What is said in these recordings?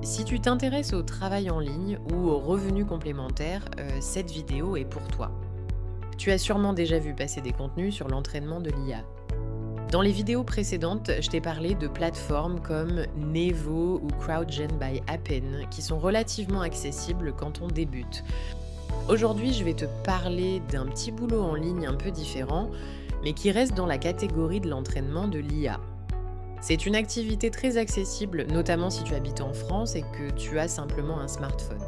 Si tu t'intéresses au travail en ligne ou aux revenus complémentaires, cette vidéo est pour toi. Tu as sûrement déjà vu passer des contenus sur l'entraînement de l'IA. Dans les vidéos précédentes, je t'ai parlé de plateformes comme Nevo ou CrowdGen by Appen qui sont relativement accessibles quand on débute. Aujourd'hui, je vais te parler d'un petit boulot en ligne un peu différent, mais qui reste dans la catégorie de l'entraînement de l'IA. C'est une activité très accessible, notamment si tu habites en France et que tu as simplement un smartphone.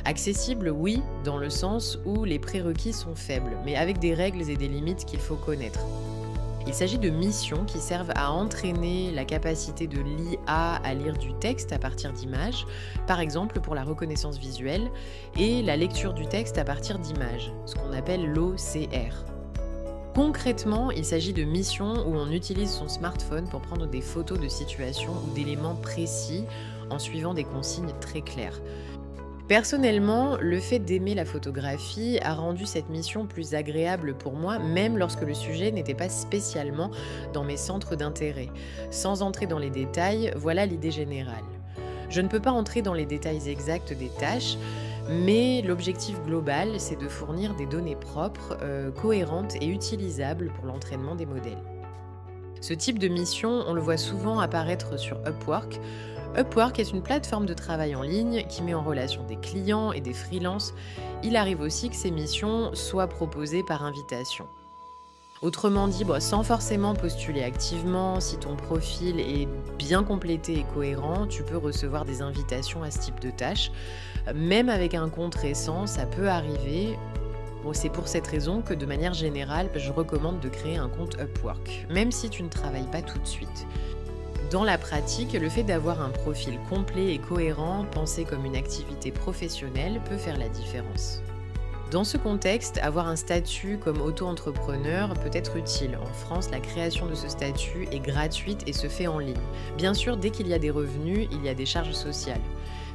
Accessible, oui, dans le sens où les prérequis sont faibles, mais avec des règles et des limites qu'il faut connaître. Il s'agit de missions qui servent à entraîner la capacité de l'IA à lire du texte à partir d'images, par exemple pour la reconnaissance visuelle, et la lecture du texte à partir d'images, ce qu'on appelle l'OCR. Concrètement, il s'agit de missions où on utilise son smartphone pour prendre des photos de situations ou d'éléments précis en suivant des consignes très claires. Personnellement, le fait d'aimer la photographie a rendu cette mission plus agréable pour moi, même lorsque le sujet n'était pas spécialement dans mes centres d'intérêt. Sans entrer dans les détails, voilà l'idée générale. Je ne peux pas entrer dans les détails exacts des tâches, mais l'objectif global, c'est de fournir des données propres, cohérentes et utilisables pour l'entraînement des modèles. Ce type de mission, on le voit souvent apparaître sur Upwork. Upwork est une plateforme de travail en ligne qui met en relation des clients et des freelances. Il arrive aussi que ces missions soient proposées par invitation. Autrement dit, sans forcément postuler activement, si ton profil est bien complété et cohérent, tu peux recevoir des invitations à ce type de tâches. Même avec un compte récent, ça peut arriver. C'est pour cette raison que de manière générale, je recommande de créer un compte Upwork, même si tu ne travailles pas tout de suite. Dans la pratique, le fait d'avoir un profil complet et cohérent, pensé comme une activité professionnelle, peut faire la différence. Dans ce contexte, avoir un statut comme auto-entrepreneur peut être utile. En France, la création de ce statut est gratuite et se fait en ligne. Bien sûr, dès qu'il y a des revenus, il y a des charges sociales.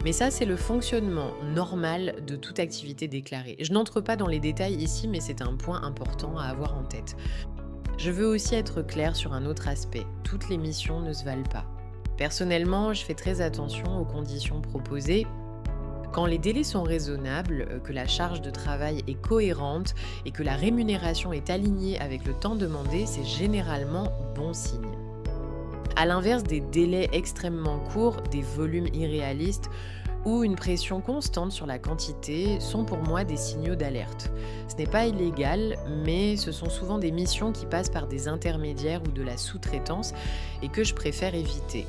Mais ça, c'est le fonctionnement normal de toute activité déclarée. Je n'entre pas dans les détails ici, mais c'est un point important à avoir en tête. Je veux aussi être claire sur un autre aspect. Toutes les missions ne se valent pas. Personnellement, je fais très attention aux conditions proposées. Quand les délais sont raisonnables, que la charge de travail est cohérente et que la rémunération est alignée avec le temps demandé, c'est généralement bon signe. À l'inverse des délais extrêmement courts, des volumes irréalistes ou une pression constante sur la quantité sont pour moi des signaux d'alerte. Ce n'est pas illégal, mais ce sont souvent des missions qui passent par des intermédiaires ou de la sous-traitance et que je préfère éviter.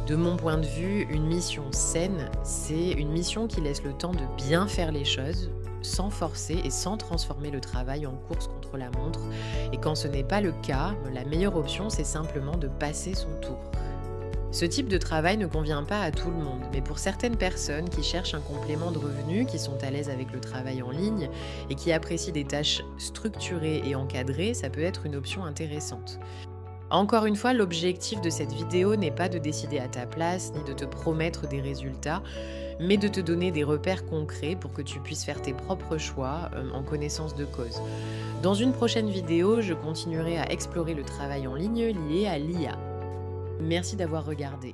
De mon point de vue, une mission saine, c'est une mission qui laisse le temps de bien faire les choses, sans forcer et sans transformer le travail en course contre la montre. Et quand ce n'est pas le cas, la meilleure option, c'est simplement de passer son tour. Ce type de travail ne convient pas à tout le monde, mais pour certaines personnes qui cherchent un complément de revenus, qui sont à l'aise avec le travail en ligne et qui apprécient des tâches structurées et encadrées, ça peut être une option intéressante. Encore une fois, l'objectif de cette vidéo n'est pas de décider à ta place ni de te promettre des résultats, mais de te donner des repères concrets pour que tu puisses faire tes propres choix en connaissance de cause. Dans une prochaine vidéo, je continuerai à explorer le travail en ligne lié à l'IA. Merci d'avoir regardé.